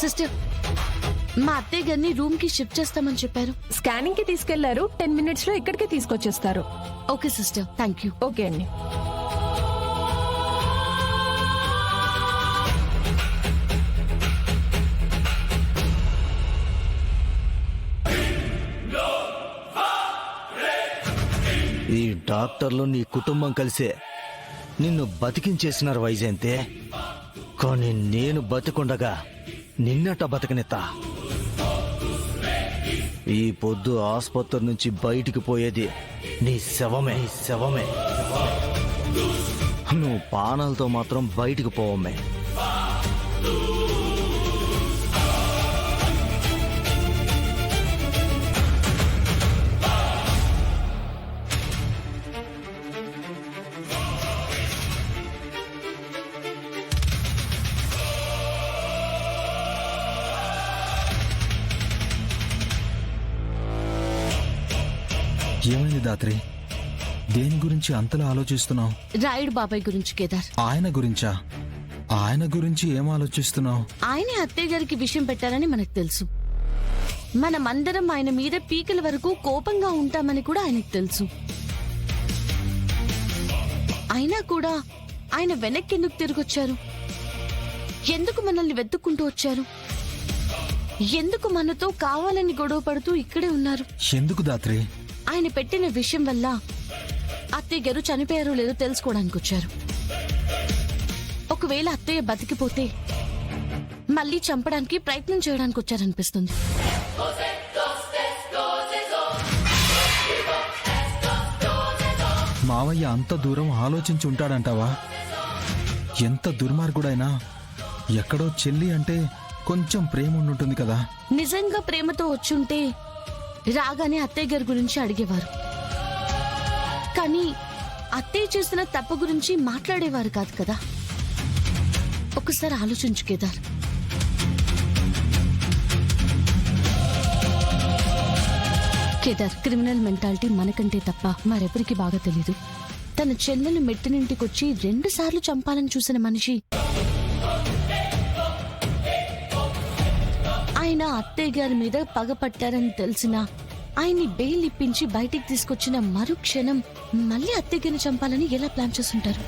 Sister, మా అత్తయ్య గారిని రూమ్ కి షిఫ్ట్ చేస్తామని చెప్పారు. స్కానింగ్ కి తీసుకెళ్లారు. 10 minutes లో ఇక్కడికి తీసుకొచ్చేస్తారు. Okay sister, thank you. Okay అండి. ఈ డాక్టర్లు నీ కుటుంబం కలిసే నిన్ను బతికించేసినారు వైజయంతే. కానీ నేను బతికుండగా నిన్నట బతకనిత్తా. ఈ పొద్దు ఆసుపత్రి నుంచి బయటికి పోయేది నీ శవమే. నువ్వు పానాలతో మాత్రం బయటికి పోవమ్మే. ఏమైంది దాత్రి? దేని గురించి అంతలా ఆలోచిస్తున్నావు? రాయుడు బాబాయ్ గురించి కేదార్. ఆయన గురించా? ఆయన గురించి ఏం ఆలోచిస్తున్నావు? ఆయనే అత్తయ్య గారికి విషయం పెట్టారని మనకు తెలుసు. మనమందరం ఆయన మీద పీకల వరకు కోపంగా ఉంటామని కూడా ఆయనకు తెలుసు. అయినా కూడా ఆయన వెనక్కి ఎందుకు తిరిగొచ్చారు? ఎందుకు మనల్ని వెతుక్కుంటూ వచ్చారు? ఎందుకు మనతో కావాలని గొడవ పడుతూ ఇక్కడే ఉన్నారు? ఎందుకు దాత్రి? ఆయన పెట్టిన విషయం వల్ల అత్తయ్య గారు చనిపోయారో లేదో తెలుసుకోవడానికి వచ్చారు. ఒకవేళ అత్తయ్య బతికిపోతే మళ్ళీ చంపడానికి ప్రయత్నం చేయడానికి వచ్చారనిపిస్తుంది. మావయ్య అంత దూరం ఆలోచించి ఉంటాడంటావా? ఎంత దుర్మార్గుడైనా ఎక్కడో చెల్లి అంటే కొంచెం ప్రేమ ఉండుంటుంది కదా. నిజంగా ప్రేమతో వచ్చుంటే రాగానే అత్తయ్య గారి గురించి అడిగేవారు. కానీ అత్తయ్య చేసిన తప్పు గురించి మాట్లాడేవారు కాదు కదా. ఒకసారి ఆలోచించు కేదార్. కేదార్, క్రిమినల్ మెంటాలిటీ మనకంటే తప్ప మరెవరికి బాగా తెలీదు. తన చెల్లెలు మెట్టినింటికొచ్చి 2 సార్లు చంపాలని చూసిన మనిషి ఆయన అత్తయ్య గారి మీద పగపట్టారని తెలిసినా ఆయన్ని బెయిల్ ఇప్పించి బయటికి తీసుకొచ్చిన మరుక్షణం మళ్ళీ అత్తయ్య గారిని చంపాలని ఎలా ప్లాన్ చేస్తుంటారు?